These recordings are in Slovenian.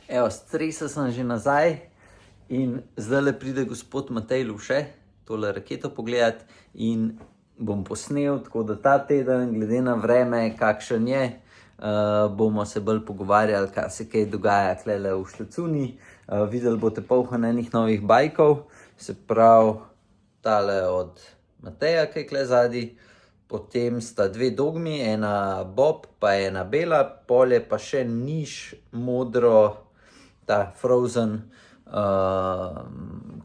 Evo, stresel sem že nazaj in zdaj pride gospod Matej Luše tole raketo pogledati in bom posnel, tako da ta teden, glede na vreme, kakšen je, bomo se bolj pogovarjali, kaj se kaj dogaja tlele v Šlecuni. Videli boste polno enih novih bajkov, se pravi tale od Mateja, ki je kle zadaj. Potem sta dve dogmi, ena Bob pa ena bela, polje pa še niš modro, ta Frozen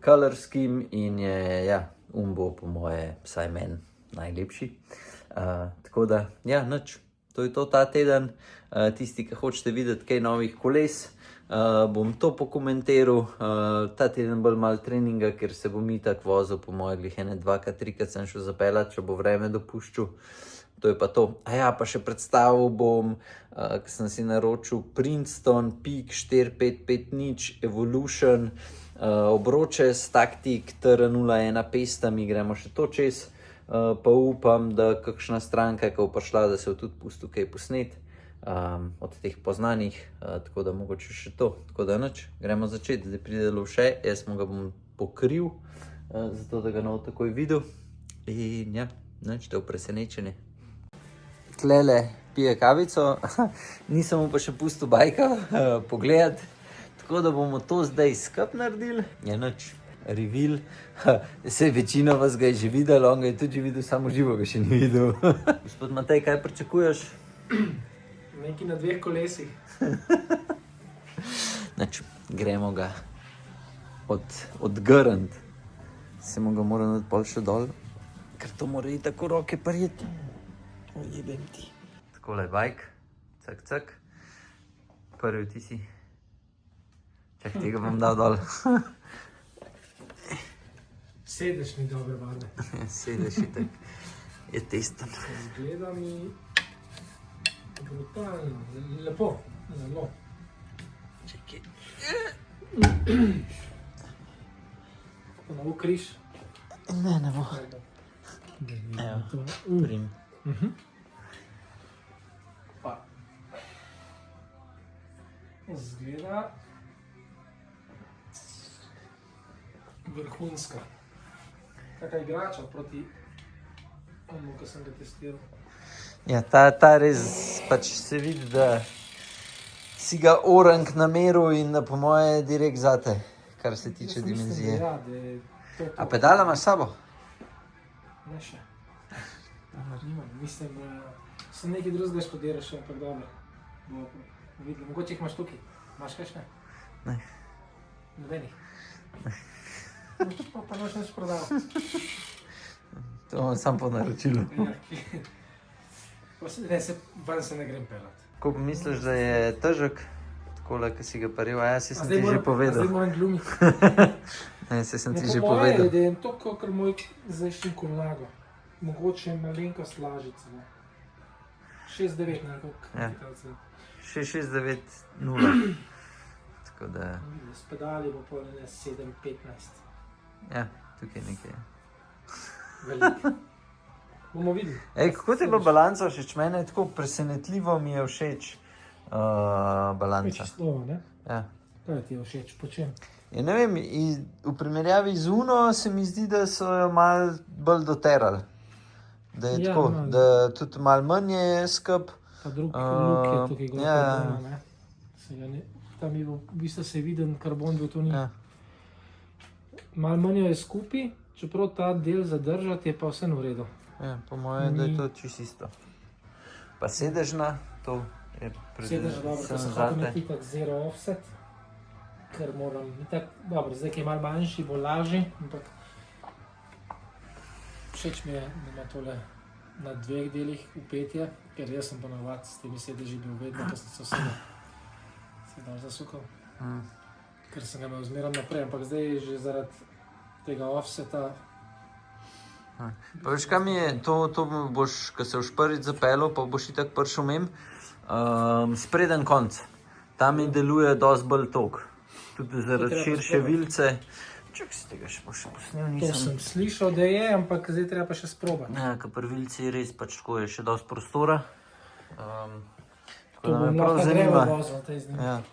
color scheme in je, ja, bo po moje, vsaj meni, najlepši. Tako da, ja, nič, to je to ta teden. Tisti, ki hočete videti kaj novih koles, bom to pokomentiral. Ta teden bolj malo treninga, ker se bom itak vozil, po moje, glih ene dvakrat, trikrat sem šel zapeljati, če bo vreme dopuščal. To je pa to. Pa še predstavil bom, ko sem si naročil Princeton Peak 4550 Evolution, obroče s Taktik TR01 pestami, gremo še to čez. Pa upam, da kakšna stranka, ki bo prišla, da se bo tudi pustil kaj posnet od teh poznanih, tako da mogoče še to. Tako da nič, gremo začeti, zdaj pride Luše, jaz mu ga bom pokril, zato da ga ne bo takoj videl. In ja, nič, to je presenečenje. Tlele pije kavico, nisem mu pa še pustil bajka pogledati, tako da bomo to zdaj skup naredili. Je nič, reveal, saj večina vas ga je že videl, on ga je tudi že videl, samo živo ga še ni videl. Gospod Matej, kaj pričakuješ? Nekaj na 2 kolesih. Nič, gremo ga odgrniti. Se mu ga moram dati pol še dol, ker to mora iti tako roke prijeti. Ojebem ti. Takole bajk, cak, cak. Prvi ti si. Čak, tega bom dal dol. Sedež ni dobre barve. Sedež itak je testen. Gleda mi brutalno, lepo, zelo. Čekaj. Pa ne bo križ. Ne bo. Evo, prim. Pa zgleda vrhunska. Taka igrača proti ono, ko sem ga testiral. Ja, ta res pač se vidi, da si ga orang nameril in da po moje direkt zate, kar se tiče dimenzije. Ja, da je to. A pedala imaš s sabo? Ne še. Nimam, mislim, sem nekaj drugega študiral še, ampak dobro. Bomo videli, mogoče jih imaš tukaj. Imaš kakšne? Ne. Nobenih? Ne. Pa noč neč prodal. To imam sam po naročilu. Ne, van se ne grem pelat. Koliko misliš, da je težek? Takole, ki si ga paril, a jaz sem ti že povedal. Zdaj moram glumiti. Ne, sem ti Ne, že po moje povedal. je to, kakor moj zdajšnji Colnago. Mogoče malenkost lažji celo. 6-9 nekako. Ja. 6-6-9-0. Tako da, S pedali bo pol 7-15. ja, tukaj nekaj je. Veliko. Bomo videli. Kako ti je pa balanca všeč? Mene je tako presenetljivo mi je všeč balanca. Čisto novo, ne? Ja. Kaj ti je všeč? Po čem? Ja, ne vem, v primerjavi z Uno se mi zdi, da so jo malo bolj doterali. Da je Ja, tako, malo. da tudi malo manj je skup. Pa drug luk je tukaj gor ja. karbona, ne? Se ga ne, tam je bil, v bistvu se je viden karbon, bil to ni. Ja. Malo manj je skupaj, čeprav ta del zadržati je pa vseeno v redu. Ja, po mojem, da je to čisto isto. Pa sedežna, to je Sedež dobro, ko sem hotel nekaj tak zero offset, ker moram, itak, dobro, zdaj, ki je malo manjši, bo lažji, ampak všeč mi je, da ima tole na 2 delih upetje, ker jaz sem ponavad s temi sedeži bil vedno, ko sem se vse dal zasukal, ker sem ga imel zmerom naprej, ampak zdaj že zaradi tega offseta. Pa veš, kaj mi je, to boš, ko se boš prvič zapeljal, pa boš itak prišel mem, spreden konc. Tam mi deluje dosti bolj tok. Tudi zaradi širše vilce. Čak si tega še posnel, To sem slišal, da je, ampak zdaj treba pa še sprobati. Ja, ker pri vilci res pač tako je še dosti prostora. To bom lahko drevo vozil, tej z njim. Ja.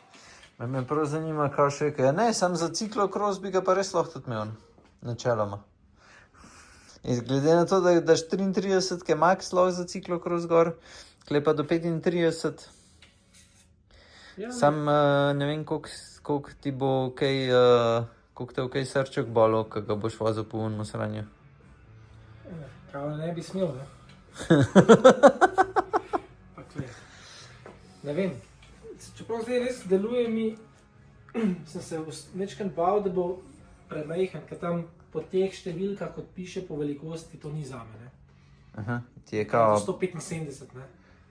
Me prav zanima, kaj še kaj. Ne, sam za ciklokros bi ga pa res lahko tudi imel, načeloma. In glede na to, da daš 33, ki je max lahko za ciklokros gor, kle pa do 35. Ja, Sam ne vem, koliko ti bo kaj, koliko te bo kaj srček bolo, ko ga boš vozil po unmu sranju. Kao ne bi smel, ne? Ne vem. Čeprav zdaj res deluje mi, sem se večkrat bal, da bo premajhen, ker tam po teh številkah, kot piše po velikosti, to ni zame, ne? Aha, ti je kao... 175, ne?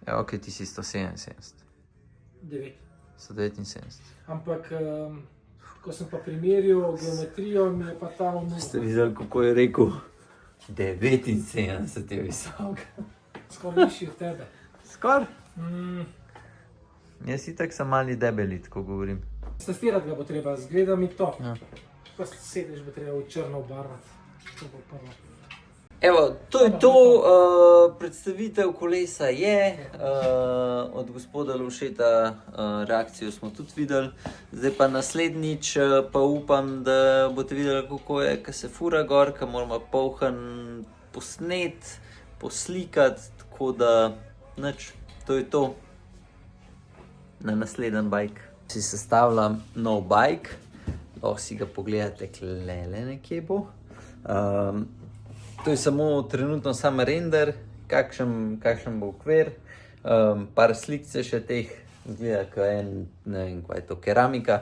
Ja, ok, ti si 177. 9. 179. Ampak, ko sem pa primerjal geometrijo, mi je pa ta Ste videli, kako je rekel? 79 je visok. skoraj višji od tebe. Skor? Jaz itak sem mali debeli, tako govorim. Testirati ga bo treba, zgleda mi to. Ja. Pa sedež bo treba v črno obarvati. To bo prvo. Evo, to je to, predstavitev kolesa je, od gospoda Lovšeta reakcijo smo tudi videli, zdaj pa naslednjič pa upam, da boste videli, kako je, ko se fura gor, ko moramo polhan posnet, poslikati, tako da, nič, to je to, na naslednji bike. Si sestavljam nov bike, lahko si ga pogledate, klele nekje bo. To je samo trenutno sam render, kakšen bo okvir, par slikce še teh, gleda, ko je ne vem, kaj je to, keramika,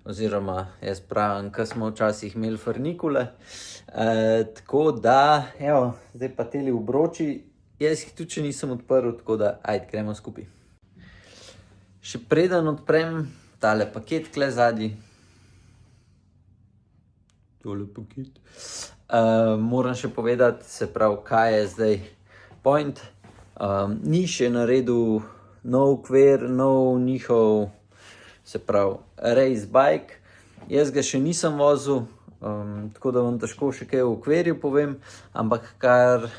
oziroma jaz pravim, ko smo včasih imeli frnikule. Tako da, evo, zdaj pa teli obroči, jaz jih tudi še nisem odprl, tako da, ajde, gremo skupaj. Še preden odprem tale paket kle zadnji, tole paket, moram še povedati, se pravi, kaj je zdaj point. Niš je naredil nov okvir, nov njihov, se pravi, race bike. Jaz ga še nisem vozil, tako da vam težko še kaj v okvirju povem, ampak kar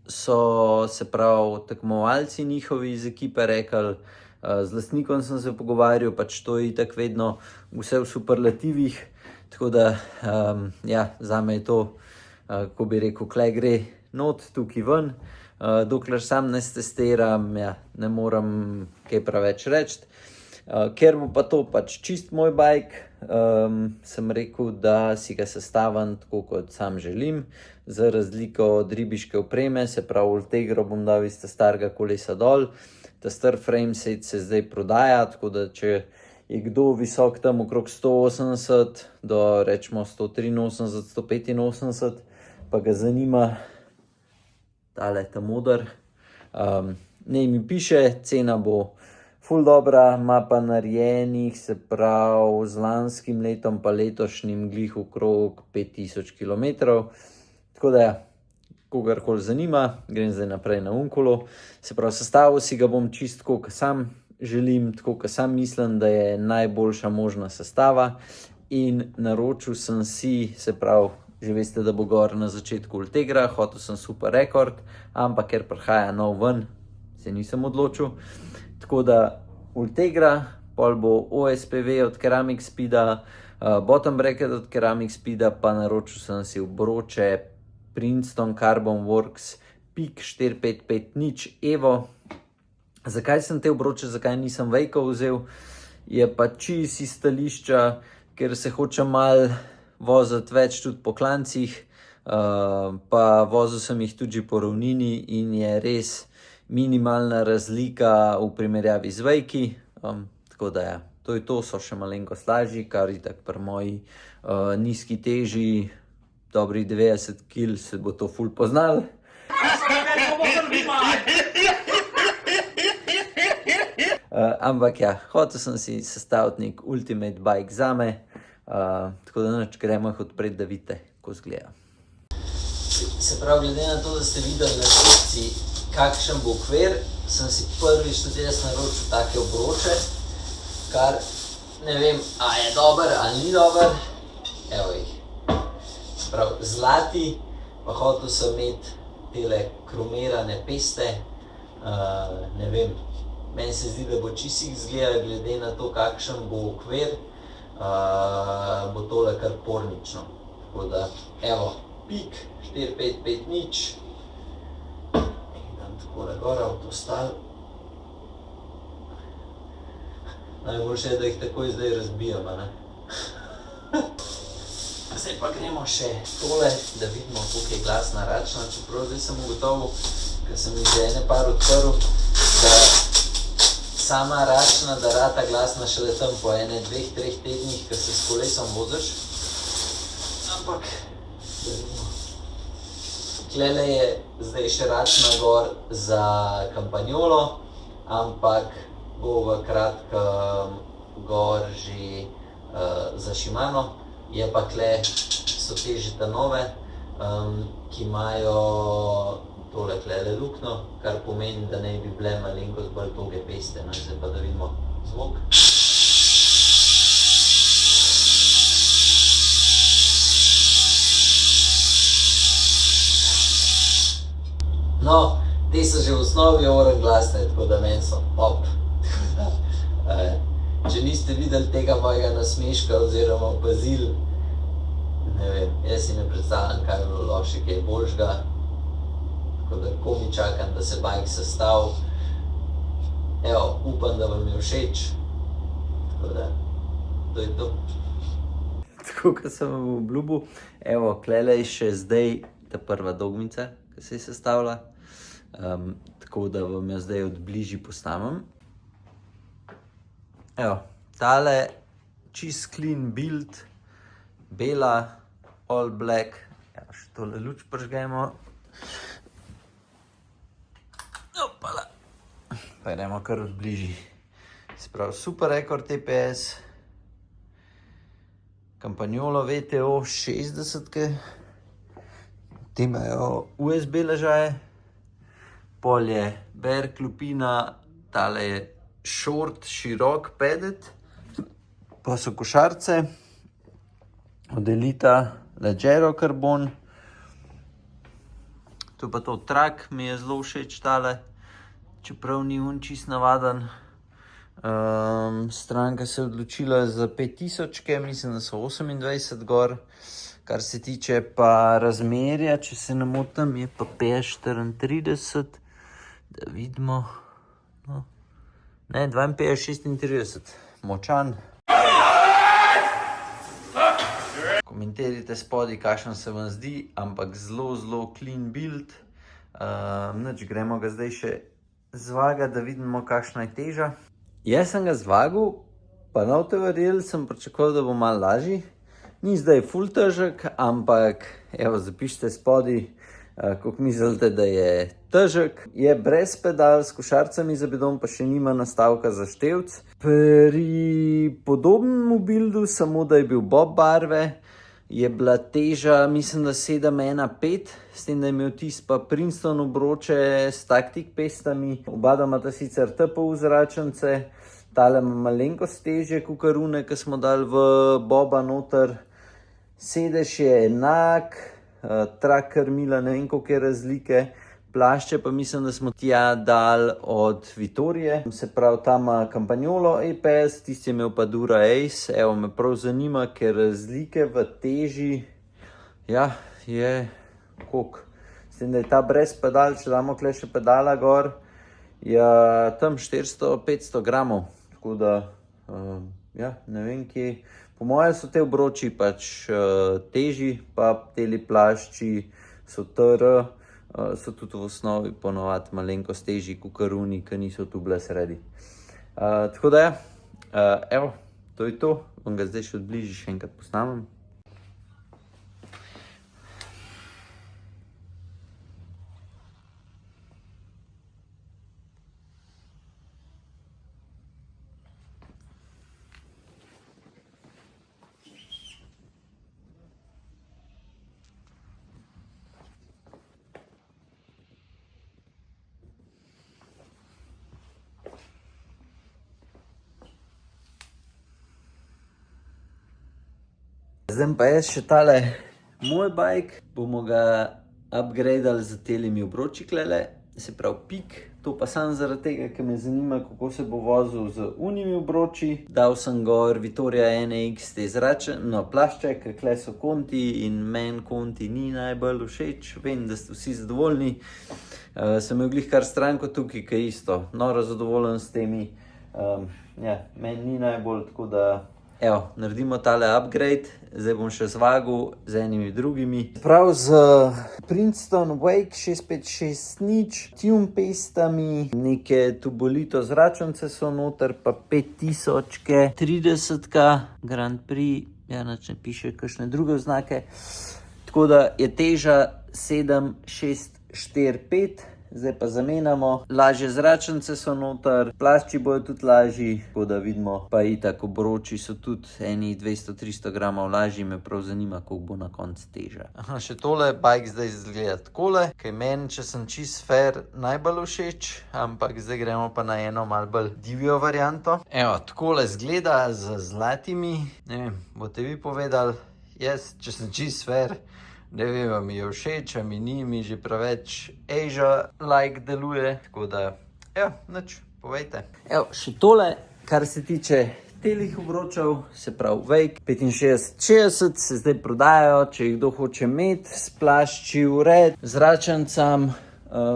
so, se pravi, tekmovalci njihovi iz ekipe rekli, z lastnikom sem se pogovarjal, pač to je itak vedno vse v superlativih, tako da, ja, zame je to, ko bi rekel, kle gre not tukaj ven, dokler sam ne testiram, ja, ne moram kaj preveč reči. Ker bo pa to pač čist moj bike, sem rekel, da si ga sestavim tako, kot sam želim, za razliko od ribiške opreme, se pravi, Ultegro bom dal iz starega kolesa dol, ta star frameset se zdaj prodaja, tako da če je kdo visok tam okrog 180 do rečemo 183, 185, pa ga zanima tale ta moder. Ne mi piše, cena bo ful dobra, ima pa narejenih, se pravi, z lanskim letom pa letošnjim glih okrog 5000 km. Tako da ja, kogarkoli zanima, grem zdaj naprej na unkolo. Se pravi, sestavil si ga bom čisto tako, kot sam želim, tako, kot sam mislim, da je najboljša možna sestava. In naročil sem si, se pravi, že veste, da bo gor na začetku Ultegra, hotel sem super rekord, ampak ker prihaja nov ven, se nisem odločil. Tako da Ultegra, pol bo OSPV od Ceramic Speeda, bottom bracket od Ceramic Speeda, pa naročil sem si obroče Princeton Carbon Works Peak 4550 Evo. Zakaj sem te obroče, zakaj nisem Vejko vzel, je pa čist iz stališča, ker se hočem malo voziti več tudi po klancih, pa vozil sem jih tudi po ravnini in je res minimalna razlika v primerjavi z Vejki, tako da ja, to je to, so še malenkost lažji, kar itak pri moji nizki teži, dobrih 90 kg se bo to ful poznal. Ampak ja, hotel sem si sestaviti nek ultimate bike zame, tako da nič, gremo jih odpreti, da vidite, kako izgleda. Se pravi, glede na to, da ste videli na slikci, kakšen bo okvir, sem si prvič tudi jaz naročil take obroče, kar ne vem, a je dober ali ni dober, evo jih. Se pravi, zlati, pa hotel sem imeti tele kromirane peste, ne vem, Meni se zdi, da bo čist izgleda, glede na to, kakšen bo okvir, bo tole kar pornično. Tako da, evo, pik, 4-5-5 nič. Dam takole gor, avtostal. Najboljše je, da jih takoj zdaj razbijam, a ne? Zdaj pa gremo še tole, da vidimo, koliko je glasna račna, čeprav zdaj sem ugotovil, ker sem jih že ene par odprl, da sama račna, da rata glasna šele tam po 1-2-3 tednih, ko se s kolesom voziš. Ampak, da vidimo. Tlele je zdaj še račna gor za Campagnolo, ampak bo v kratkem gor že za Shimano. Je pa tle, so te že ta nove, ki imajo tole tlele lukno, kar pomeni, da ne bi bile malenkost bolj toge peste. No, zdaj pa da vidimo zvok. No, te so že v osnovi oren glasne, tako da meni so top. Če niste videli tega mojega nasmeška oziroma opazili, ne vem, jaz si ne predstavljam, kaj bi bilo lahko še kaj boljšega. Tako da komi čakam, da se bajk sestavi. Evo, upam, da vam je všeč. Tako da, to je to. Tako, kot sem vam obljubil, evo, klele je še zdaj ta prva dogmica, ki se je sestavila. Tako da vam jo zdaj od bližji postavim. Evo, tale čist clean build, bela, all black. Evo, še tole luč prižgemo. Opala. Pa idemo kar od bližji. Sprav, Super Record TPS, Campagnolo VTO 60-ke. Te imajo USB ležaje. Pol je Bear klopina, tale je short, širok padded, pa so košarce od Elita Leggero Carbon. To pa to trak, mi je zelo všeč tale, čeprav ni on čist navaden. Stranka se je odločila za 5000, mislim, da so 28 gor. Kar se tiče pa razmerja, če se ne motim, je pa 54, da vidimo, no. Ne, 52-36, močan. Komentirajte spodaj, kakšen se vam zdi, ampak zelo clean build. Nič, gremo ga zdaj še zvagati, da vidimo, kakšna je teža. Jaz sem ga zvagal, pa ne boste verjeli, sem pričakoval, da bo malo lažji. Ni zdaj ful težek, ampak evo, zapišite spodaj, koliko mislite, da je težek. Je brez pedal, s košarcami za bidon, pa še nima nastavka za števc. Pri podobnem buildu, samo da je bil bob barve, je bila teža, mislim, da 715, s tem, da je imel tis pa Princeton obroče s taktik pestami. Oba imata sicer TPU zračence, tale ima malenkost težje kukarune, ki smo dali v boba noter. Sedež je enak, trak krmila, ne vem koliko je razlike. Plašče pa mislim, da smo tja dali od Vittorije. Se pravi, tam ima Campagnolo EPS, tisti je imel pa Dura Ace. Evo, me prav zanima, ker razlike v teži, ja, je koliko. S tem, da je ta brez pedal, če damo kle še pedala gor, je tam 400-500 gramov. Tako da, ja, ne vem kje. Po moje so te obroči pač teži, pa teli plašči so TR, so tudi v osnovi ponovadi malenkost težji kukaruni, ki niso tu bile sredi. Tako da ja, evo, to je to. Vam ga zdaj še od bližji še enkrat postavim. Zdaj pa jaz še tale moj bike, bomo ga upgradali z telimi obroči klele. se pravi pik, to pa sam zaradi tega, ker me zanima, kako se bo vozil z unimi obroči. Dal sem gor Vittoria NX te plašče, ker kle so konti in meni konti ni najbolj všeč, vem, da ste vsi zadovoljni. Sem imel glih kar stranko tukaj, ki je isto, noro zadovoljen s temi. Meni ni najbolj, tako da evo, naredimo tale upgrade, zdaj bom še zvagal z enimi drugimi. Prav z Princeton Wake 6560, tune pestami, neke tubolito zračnice so noter, pa 5000, 30 Grand Prix, nič ne piše, kakšne druge oznake. Tako da je teža 7645. Zdaj pa zamenjamo, lažje zračnice so noter, plašči bojo tudi lažji, tako da vidimo, pa itak obroči so tudi eni 200-300 gramov lažji, me prav zanima, koliko bo na koncu teža. Še tole, bike zdaj izgleda takole, kaj meni, če sem čist fair, najbolj všeč, ampak zdaj gremo pa na eno malo bolj divjo varianto. Evo, takole izgleda z zlatimi, ne vem, boste vi povedali, jaz, če sem čist fair, ne vem, mi je všeč, a mi ni, mi že preveč Asia-like deluje, tako da, nič, povejte. Še tole, kar se tiče telih obročev, se pravi Wake 6560 se zdaj prodajajo, če jih kdo hoče imeti, s plašči ured, zračencam,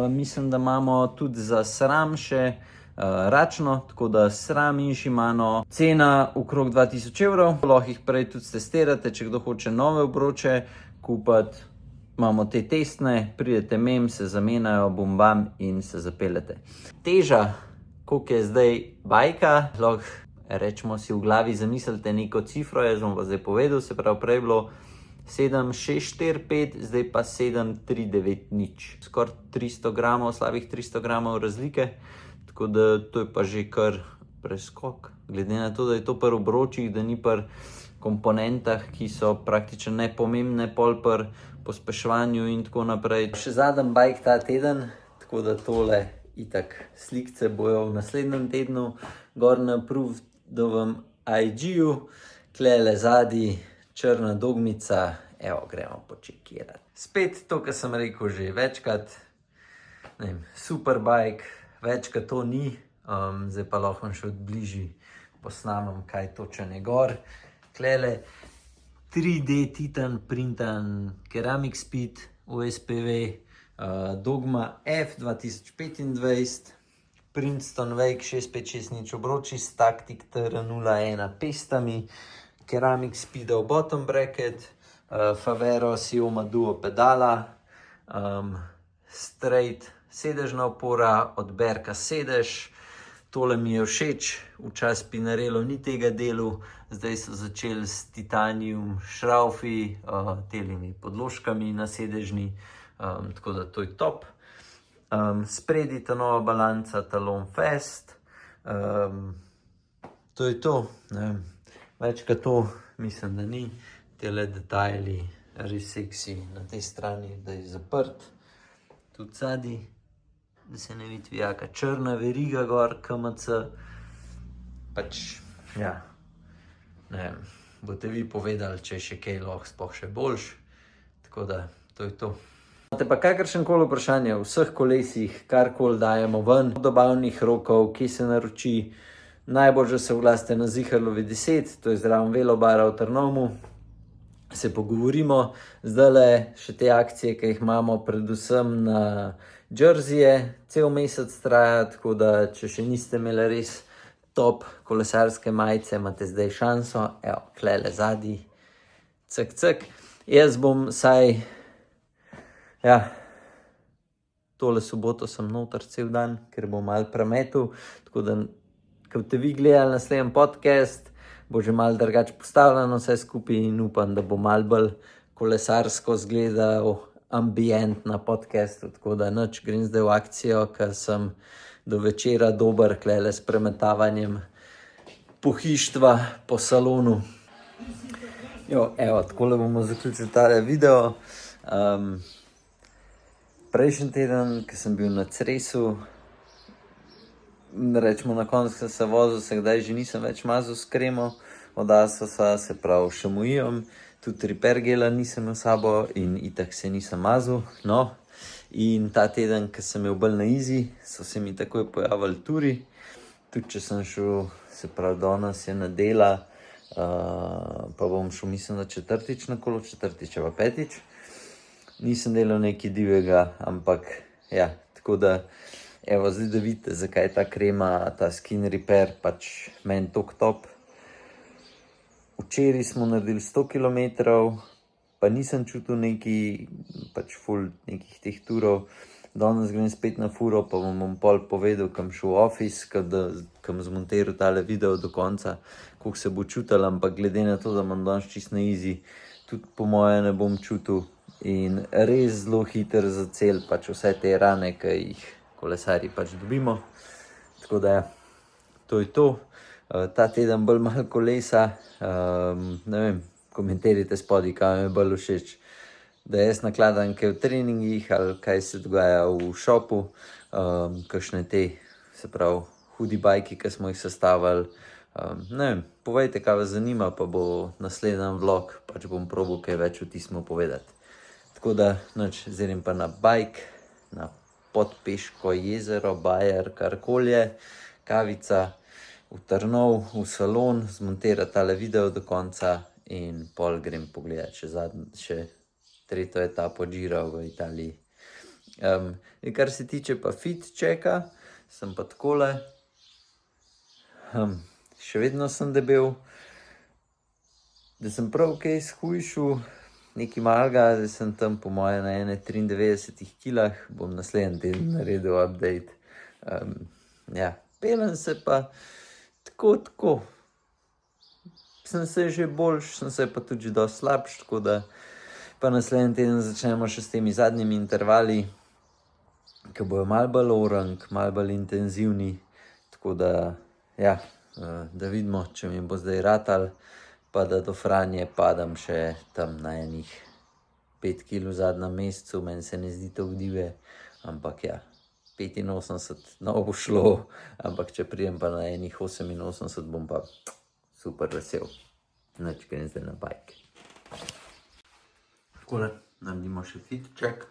mislim, da imamo tudi za SRAM še račno, tako da SRAM in Shimano, cena okrog 2000 evrov, lahko jih prej tudi testirate, če kdo hoče nove obroče kupati, imamo te testne, pridete mem, se zamenjajo, bum bam in se zapeljete. Teža, koliko je zdaj bajka, lahko rečemo si v glavi zamislite neko cifro, jaz bom pa zdaj povedal, se pravi prej bilo 7645, zdaj pa 7390, skoraj 300 gramov, slabih 300 gramov razlike, tako da to je pa že kar preskok, glede na to, da je to pri obročih, da ni pri komponentah, ki so praktično nepomembne, pol pri pospeševanju in tako naprej. Še zadnji bike ta teden, tako da tole itak slikce bojo v naslednjem tednu, gor na Approved-ovem IG-ju, tlele zadnji črna dogmica, evo, gremo počekirati. Spet to, kar sem rekel že večkrat, ne vem, super bike, večkrat to ni, zdaj pa lahko še od bližji posnamem, kaj točen je gor. Tlele 3D Titan printan Ceramic Speed USPV, Dogma F 2025, Princeton Wake 6560 obroči s Tactic TR01 pestami, Ceramic Speedov bottom bracket, Favero Sioma Duo pedala, straight sedežna opora, od Berka sedež. Tole mi je všeč, včasih Pinarello ni tega delu, zdaj so začeli s titanium šraufi, telimi podložkami na sedežni, tako da to je top. Spredi ta nova balanca Talon Fest, to je to, ne vem, več kot to mislim, da ni, tele detajli, res seksi na tej strani, da je zaprt, tudi zadnji. Da se ne vidi jaka črna veriga gor, KMC, pač, ne vem, boste vi povedali, če je še kaj lahko sploh še boljš, tako da, to je to. Imate pa kakršenkoli vprašanje o vseh kolesih, karkoli dajemo ven, dobavnih rokov, kje se naroči, najbolj se oglasite na Ziherlovi 10, to je zraven Velobara v Trnovmu, se pogovorimo, zdajle še te akcije, ki jih imamo predvsem na Jerseyje, cel mesec traja, tako da če še niste imeli res top kolesarske majice, imate zdaj šanso, evo, klele zadnji, cek. Jaz bom saj, tole soboto sem noter cel dan, ker bom malo premetil, tako da, ko boste vi gledali naslednji podcast, bo že malo drugače postavljeno vse skupaj in upam, da bo malo bolj kolesarsko izgledal ambient na podcastu, tako da nič, grem zdaj v akcijo, ker sem do večera dober klele s premetavanjem pohištva po salonu. Evo, takole bomo zaključili tale video. Prejšnji teden, ko sem bil na Cresu, rečemo na koncu, ko sem se vozil, se kdaj že nisem več mazal s kremo od Asosa, se pravi Chamoisom, tudi repair gela nisem imel sabo in itak se nisem mazal. No, In ta teden, ko sem imel bolj na izi, so se mi takoj pojavili turi. Tudi če sem šel, se pravi, danes je nedela, pa bom šel, mislim, da četrtič na kolo, četrtič pa petič. Nisem delal nekaj divjega, ampak ja, tako da, evo, zdaj da vidite, zakaj ta krema, ta Skin Repair, pač meni tok top. Včeraj smo naredili 100 km, pa nisem čutil nekaj, pač ful nekih teh turov. Danes grem spet na furo, pa bom pol povedal, kam šel v office, kam zmontiral tale video do konca, koliko se bo čutil, ampak glede na to, da imam danes čist na easy, tudi po moje ne bom čutil in res zelo hiter za cel, pač vse te rane, ki jih kolesarji pač dobimo. Tako da, to je to. Ta teden bolj malo kolesa, ne vem, komentirajte spodaj, kaj mi je bolj všeč. Da jaz nakladam kaj v treningih ali kaj se dogaja v šopu, kakšne te, se pravi, hudi bajki, ki smo jih sestavili. Ne vem, povejte, kaj vas zanima, pa bo naslednji vlog, pač bom probal kaj več o tistem povedati. Tako da, nič, zdaj pa na bajk, na Podpeško jezero, Bajer, karkoli je, kavica, v Trnov, v salon, zmontirati tale video do konca in pol grem pogledati še tretjo etapo Gira v Italiji. Kar se tiče pa fit checka, sem pa takole. Še vedno sem debel. Da sem prav kaj shujšal, nekaj malega, zdaj sem tam po moje na 93 kilah, bom naslednji teden naredil update. Ja, pelem se pa tako. Sem se že boljš, sem se pa tudi že dosti slabš, tako da pa naslednji teden začnemo še s temi zadnjimi intervali, ki bojo malo bolj orang, malo bolj intenzivni. Tako da, ja, da vidimo, če mi bo zdaj ratal, pa da do Franje padam še tam na enih 5 kg v zadnjem mesecu. Meni se ne zdi to divje, ampak ja, 85 no bo šlo, ampak če prijem pa na enih 88, bom pa super vesel. Nič, grem zdaj na bajk. Takole, naredimo še fit check.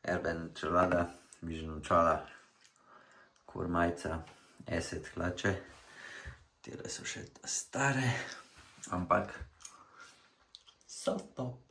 Erben čelada, bližno čala, kur majca, eset hlače. Tele so še stare, ampak so top.